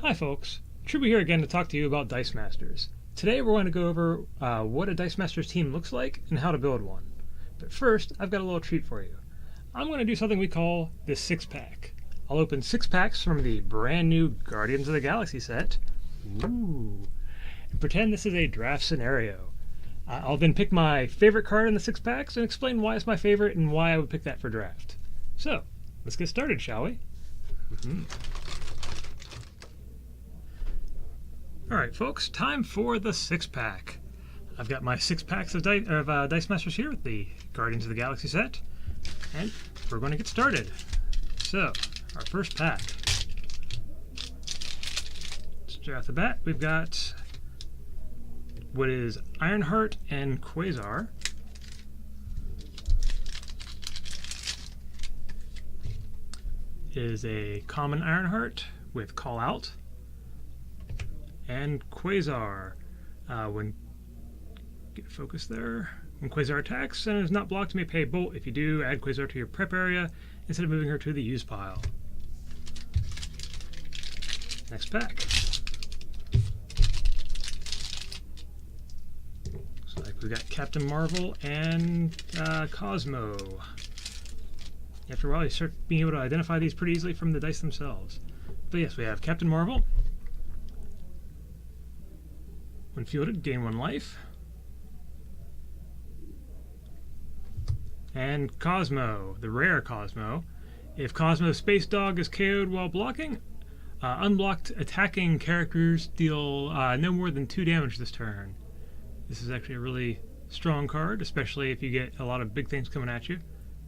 Hi folks, Truby here again to talk to you about Dice Masters. Today we're going to go over what a Dice Masters team looks like and how to build one. But first, I've got a little treat for you. I'm going to do something we call the 6-pack. I'll open 6 packs from the brand new Guardians of the Galaxy set. Ooh. And pretend this is a draft scenario. I'll then pick my favorite card in the 6 packs and explain why it's my favorite and why I would pick that for draft. So, let's get started, shall we? Alright folks, time for the 6-pack. I've got my 6 packs of Dice Masters here with the Guardians of the Galaxy set, and we're going to get started. So, our first pack. Straight off the bat, we've got what is Ironheart and Quasar. It is a common Ironheart with Call Out. And Quasar, when get focus there. When Quasar attacks and is not blocked, you may pay a bolt. If you do, add Quasar to your prep area instead of moving her to the use pile. Next pack. So like we've got Captain Marvel and Cosmo. After a while, you start being able to identify these pretty easily from the dice themselves. But yes, we have Captain Marvel. When fielded, gain 1 life. And Cosmo, the rare Cosmo. If Cosmo's Space Dog is KO'd while blocking, unblocked attacking characters deal no more than 2 damage this turn. This is actually a really strong card, especially if you get a lot of big things coming at you.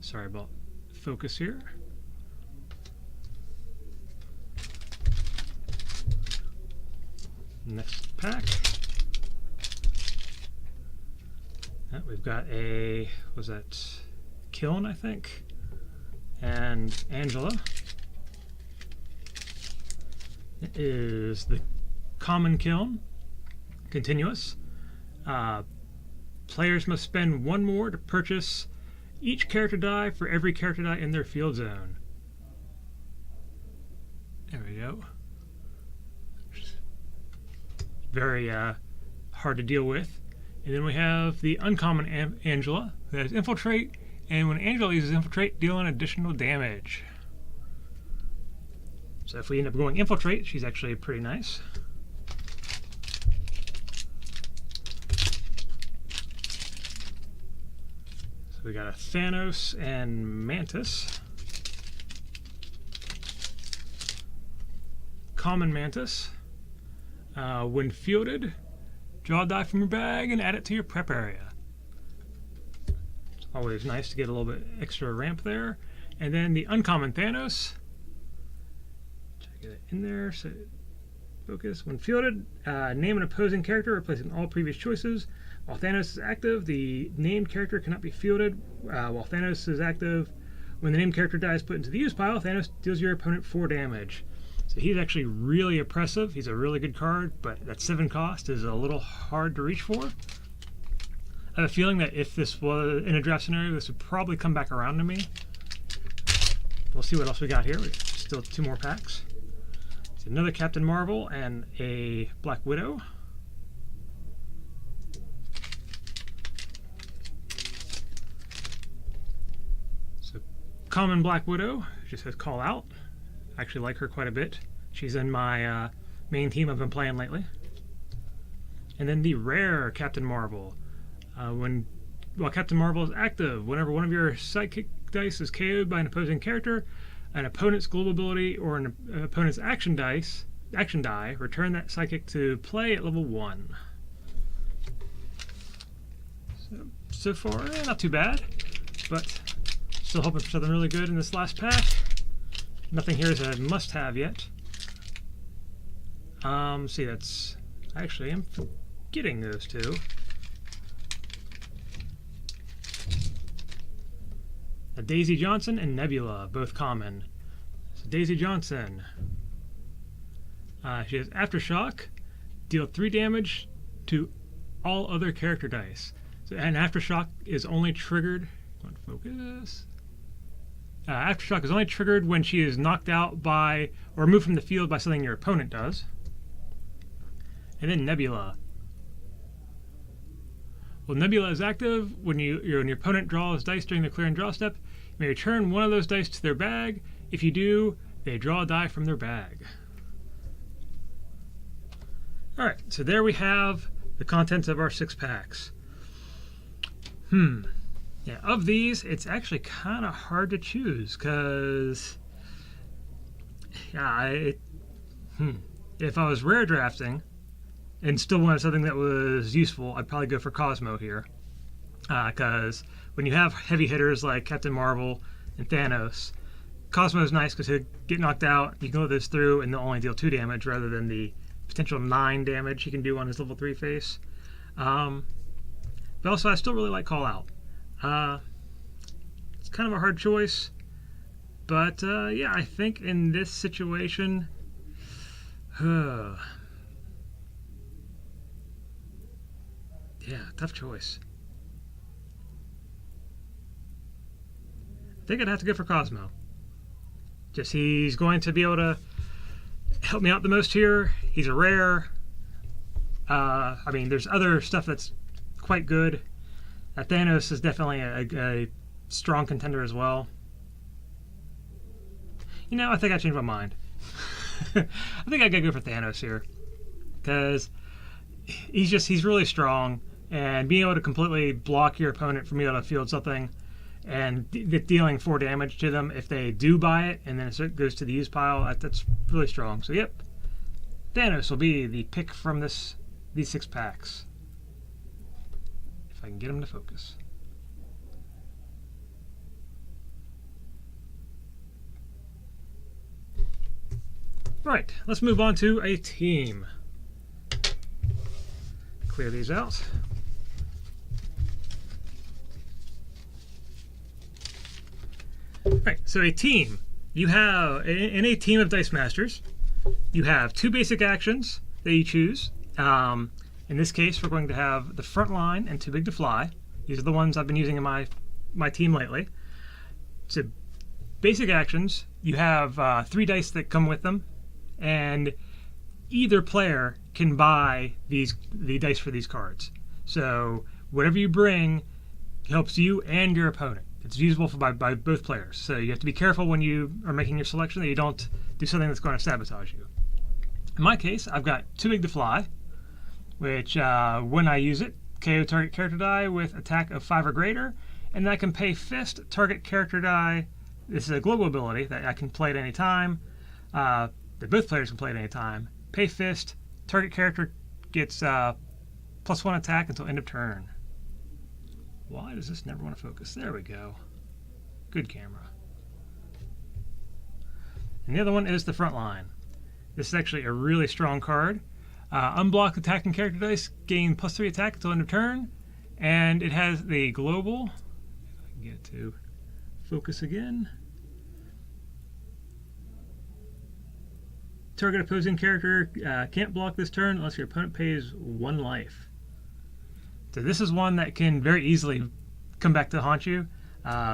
Sorry about focus here. Next pack. We've got a, was that Kiln, I think, and Angela. It is the common Kiln, continuous. Players must spend 1 more to purchase each character die for every character die in their field zone. There we go. Very hard to deal with. And then we have the uncommon Angela, that has Infiltrate, and when Angela uses Infiltrate, deal an additional damage. So if we end up going Infiltrate, she's actually pretty nice. So we got a Thanos and Mantis. Common Mantis. When fielded, draw a die from your bag and add it to your prep area. It's always nice to get a little bit extra ramp there. And then the uncommon Thanos. Try to get it in there so focus. When fielded, name an opposing character, replacing all previous choices. While Thanos is active, the named character cannot be fielded. While Thanos is active, when the named character die is put into the use pile, Thanos deals your opponent 4 damage. So he's actually really oppressive. He's a really good card, but that 7 cost is a little hard to reach for. I have a feeling that if this was in a draft scenario, this would probably come back around to me. We'll see what else we got here. We still have 2 more packs. It's another Captain Marvel and a Black Widow. So common Black Widow just has Call Out. I actually like her quite a bit. She's in my main team I've been playing lately. And then the rare Captain Marvel. While Captain Marvel is active, whenever one of your sidekick dice is KO'd by an opposing character, an opponent's global ability or an opponent's action die, return that sidekick to play at level 1. So far, not too bad, but still hoping for something really good in this last pack. Nothing here is a must-have yet. See, that's... Actually, I'm forgetting those 2. A Daisy Johnson and Nebula, both common. So Daisy Johnson. She has Aftershock. Deal 3 damage to all other character dice. So, and Aftershock is only triggered... Focus... Aftershock is only triggered when she is knocked out by or removed from the field by something your opponent does. And then Nebula. Well, Nebula is active when your opponent draws dice during the clear and draw step. You may return one of those dice to their bag. If you do, they draw a die from their bag. Alright, so there we have the contents of our 6 packs. Yeah, of these, it's actually kind of hard to choose, because yeah, if I was rare drafting and still wanted something that was useful, I'd probably go for Cosmo here. Because when you have heavy hitters like Captain Marvel and Thanos, Cosmo is nice because he'll get knocked out, you can let this through, and they'll only deal 2 damage rather than the potential 9 damage he can do on his level 3 face. But also, I still really like Call Out. It's kind of a hard choice, but yeah, I think in this situation, yeah, tough choice. I think I'd have to go for Cosmo. Just he's going to be able to help me out the most here. He's a rare. I mean, there's other stuff that's quite good. Thanos is definitely a strong contender as well. You know, I think I changed my mind. I think I gotta go for Thanos here, because he's really strong, and being able to completely block your opponent from being able to field something and dealing 4 damage to them if they do buy it, and then it goes to the use pile, that's really strong. So yep, Thanos will be the pick from these 6 packs. If I can get him to focus. Right, let's move on to a team. Clear these out. Right, so a team. You have, in a team of Dice Masters, you have 2 basic actions that you choose. In this case, we're going to have the front line and Too Big to Fly. These are the ones I've been using in my team lately. So, basic actions, you have 3 dice that come with them, and either player can buy the dice for these cards. So, whatever you bring helps you and your opponent. It's usable by both players. So, you have to be careful when you are making your selection that you don't do something that's going to sabotage you. In my case, I've got Too Big to Fly, which when I use it, KO target character die with attack of 5 or greater, and then I can pay Fist target character die. This is a global ability that I can play at any time, that both players can play at any time. Pay Fist, target character gets +1 attack until end of turn. Why does this never want to focus? There we go. Good camera. And the other one is the front line. This is actually a really strong card. Unblock attacking character dice, gain +3 attack until end of turn, and it has the global. If I can get to focus again. Target opposing character can't block this turn unless your opponent pays 1 life. So this is one that can very easily come back to haunt you.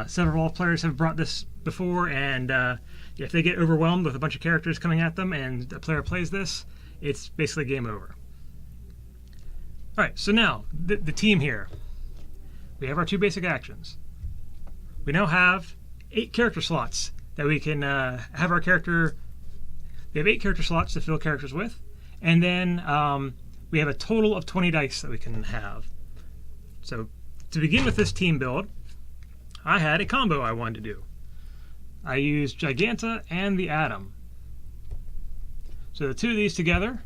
Several players have brought this before, and if they get overwhelmed with a bunch of characters coming at them and a player plays this, it's basically game over. Alright, so now, the team here. We have our 2 basic actions. We now have 8 character slots that we can have our character. We have 8 character slots to fill characters with, and then we have a total of 20 dice that we can have. So, to begin with this team build, I had a combo I wanted to do. I used Giganta and the Atom. So the 2 of these together.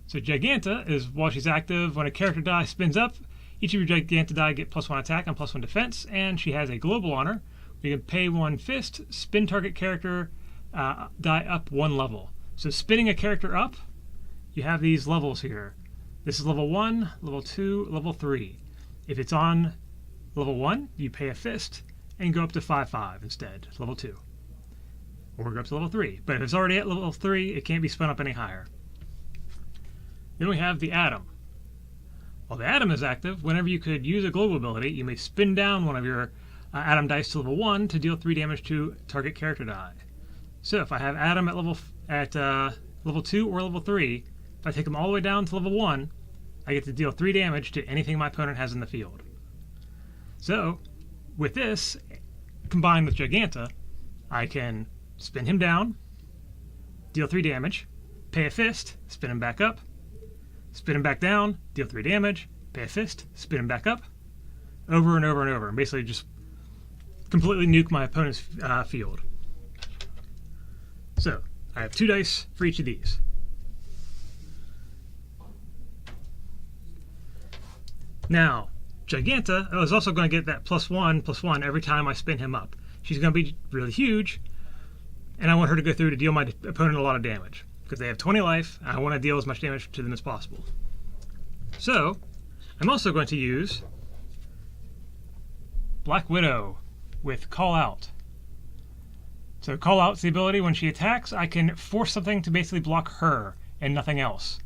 So Giganta is, while she's active, when a character die spins up, each of your Giganta die get +1 attack and +1 defense, and she has a global on her. We can pay 1 Fist, spin target character die up 1 level. So spinning a character up, you have these levels here. This is level 1, level 2, level 3. If it's on level 1, you pay a Fist and go up to 5/5 instead, level 2. Or go up to level 3. But if it's already at level 3, it can't be spun up any higher. Then we have the Atom. While the Atom is active, whenever you could use a global ability, you may spin down one of your Adam dice to level 1 to deal 3 damage to target character die. So if I have Adam at level 2 or level 3, if I take him all the way down to level 1, I get to deal 3 damage to anything my opponent has in the field. So with this, combined with Giganta, I can spin him down, deal 3 damage, pay a fist, spin him back up, spin him back down, deal 3 damage, pay a fist, spin him back up, over and over and over, and basically just completely nuke my opponent's field. So I have 2 dice for each of these. Now, Giganta is also going to get that +1/+1 every time I spin him up. She's going to be really huge, and I want her to go through to deal my opponent a lot of damage, because they have 20 life, and I want to deal as much damage to them as possible. So, I'm also going to use Black Widow with Call Out. So Call Out's the ability when she attacks, I can force something to basically block her and nothing else.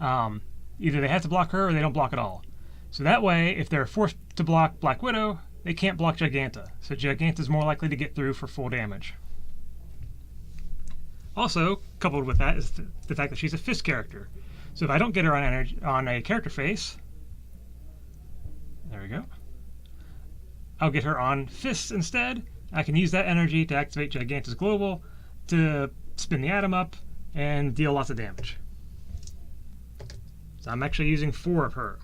Either they have to block her or they don't block at all. So that way, if they're forced to block Black Widow, they can't block Giganta. So Giganta's more likely to get through for full damage. Also, coupled with that is the fact that she's a fist character. So if I don't get her on a character face, there we go, I'll get her on fists instead. I can use that energy to activate Giganta's Global to spin the Atom up and deal lots of damage. So I'm actually using 4 of her.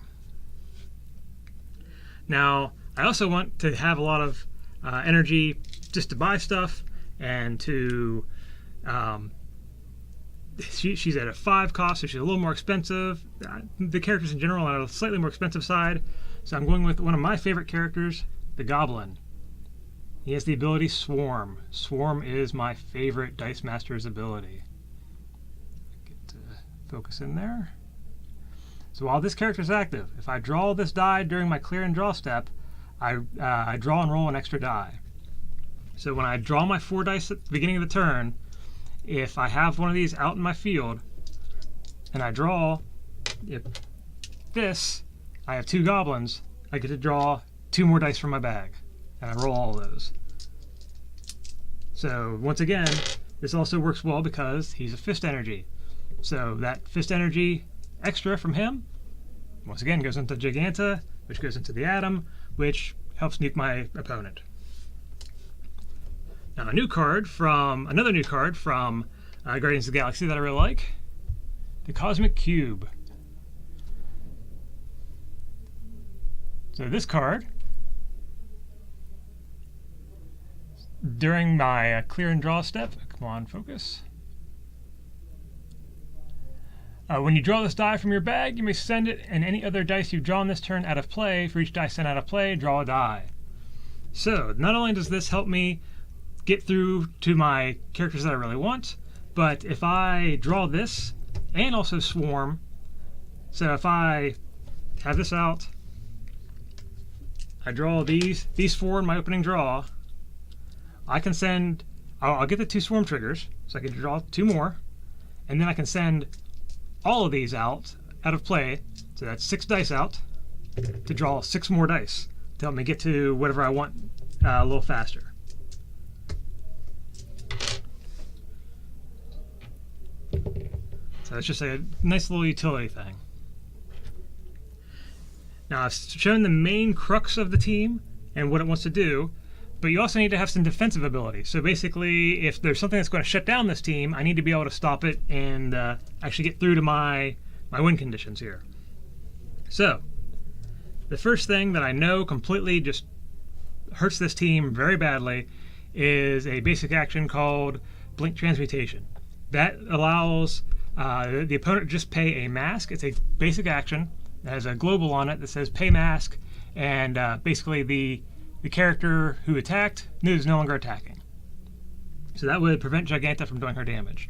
Now, I also want to have a lot of energy just to buy stuff and to... she's at a 5 cost, so she's a little more expensive. The characters in general are on a slightly more expensive side, so I'm going with one of my favorite characters, the Goblin. He has the ability Swarm. Swarm is my favorite Dice Master's ability. Get to focus in there. So while this character is active, if I draw this die during my clear and draw step, I draw and roll an extra die. So when I draw my 4 dice at the beginning of the turn, if I have one of these out in my field, and I draw this, I have 2 goblins, I get to draw 2 more dice from my bag, and I roll all of those. So once again, this also works well because he's a fist energy. So that fist energy extra from him, once again, goes into Giganta, which goes into the Atom, which helps nuke my opponent. Now another new card from Guardians of the Galaxy that I really like, the Cosmic Cube. So this card, during my clear and draw step, come on, focus. When you draw this die from your bag, you may send it and any other dice you've drawn this turn out of play. For each die sent out of play, draw a die. So not only does this help me get through to my characters that I really want, but if I draw this and also Swarm, so if I have this out, I draw these 4 in my opening draw, I can send, I'll get the 2 Swarm triggers, so I can draw 2 more, and then I can send all of these out of play, so that's 6 dice out, to draw 6 more dice to help me get to whatever I want a little faster. So it's just a nice little utility thing. Now I've shown the main crux of the team and what it wants to do, but you also need to have some defensive ability. So basically, if there's something that's going to shut down this team, I need to be able to stop it and actually get through to my win conditions here. So, the first thing that I know completely just hurts this team very badly is a basic action called Blink Transmutation. That allows the opponent to just pay a mask. It's a basic action that has a global on it that says pay mask, and basically the character who attacked is no longer attacking. So that would prevent Giganta from doing her damage.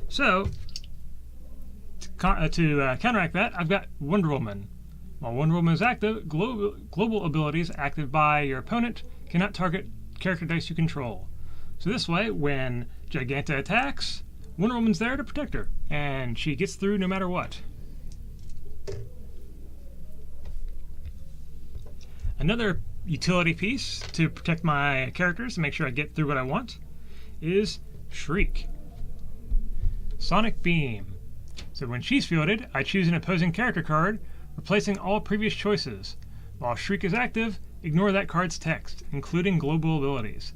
So, to counteract that, I've got Wonder Woman. While Wonder Woman is active, global abilities active by your opponent cannot target character dice you control. So this way, when Giganta attacks, Wonder Woman's there to protect her, and she gets through no matter what. Another utility piece to protect my characters and make sure I get through what I want is Shriek. Sonic Beam. So when she's fielded, I choose an opposing character card, replacing all previous choices. While Shriek is active, ignore that card's text, including global abilities.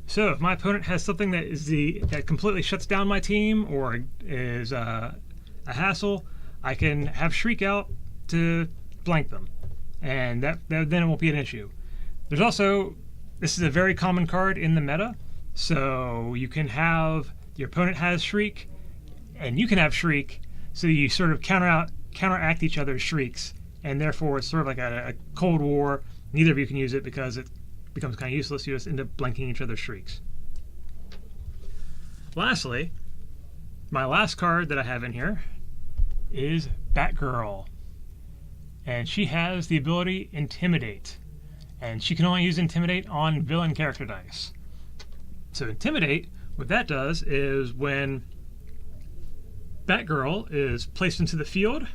So if my opponent has something that completely shuts down my team or is a hassle, I can have Shriek out to blank them, and then it won't be an issue. There's also, this is a very common card in the meta, so you can have, your opponent has Shriek, and you can have Shriek, so you sort of counteract each other's Shrieks, and therefore it's sort of like a Cold War. Neither of you can use it because it becomes kind of useless. You just end up blanking each other's Shrieks. Lastly, my last card that I have in here is Batgirl. And she has the ability Intimidate. And she can only use Intimidate on villain character dice. So Intimidate, what that does is when Batgirl is placed into the field,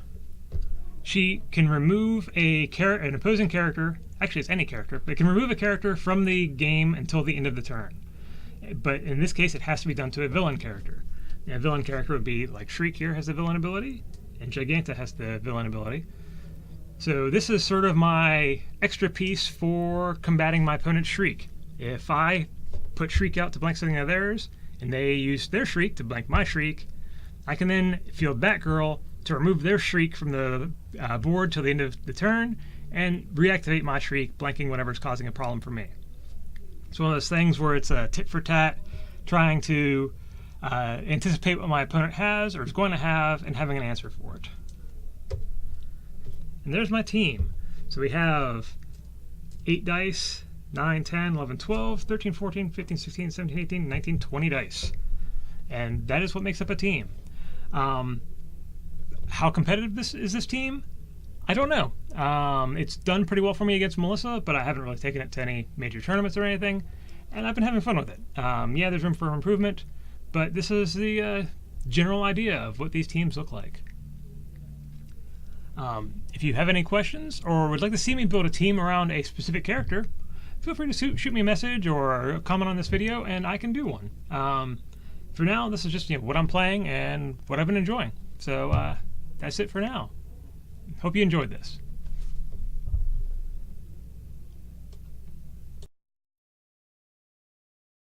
she can remove an opposing character. Actually, it's any character, but it can remove a character from the game until the end of the turn. But in this case, it has to be done to a villain character. And a villain character would be like Shriek here has the villain ability, and Giganta has the villain ability. So this is sort of my extra piece for combating my opponent's Shriek. If I put Shriek out to blank something of theirs, and they use their Shriek to blank my Shriek, I can then field Batgirl to remove their Shriek from the board till the end of the turn, and reactivate my Shriek, blanking whatever's causing a problem for me. It's one of those things where it's a tit for tat, trying to anticipate what my opponent has or is going to have and having an answer for it. And there's my team. So we have 8 dice, 9, 10, 11, 12, 13, 14, 15, 16, 17, 18, 19, 20 dice. And that is what makes up a team. How competitive is this team? I don't know. It's done pretty well for me against Melissa, but I haven't really taken it to any major tournaments or anything, and I've been having fun with it. Yeah, there's room for improvement, but this is the general idea of what these teams look like. If you have any questions or would like to see me build a team around a specific character, feel free to shoot me a message or comment on this video, and I can do one. For now, this is just what I'm playing and what I've been enjoying. So that's it for now. Hope you enjoyed this.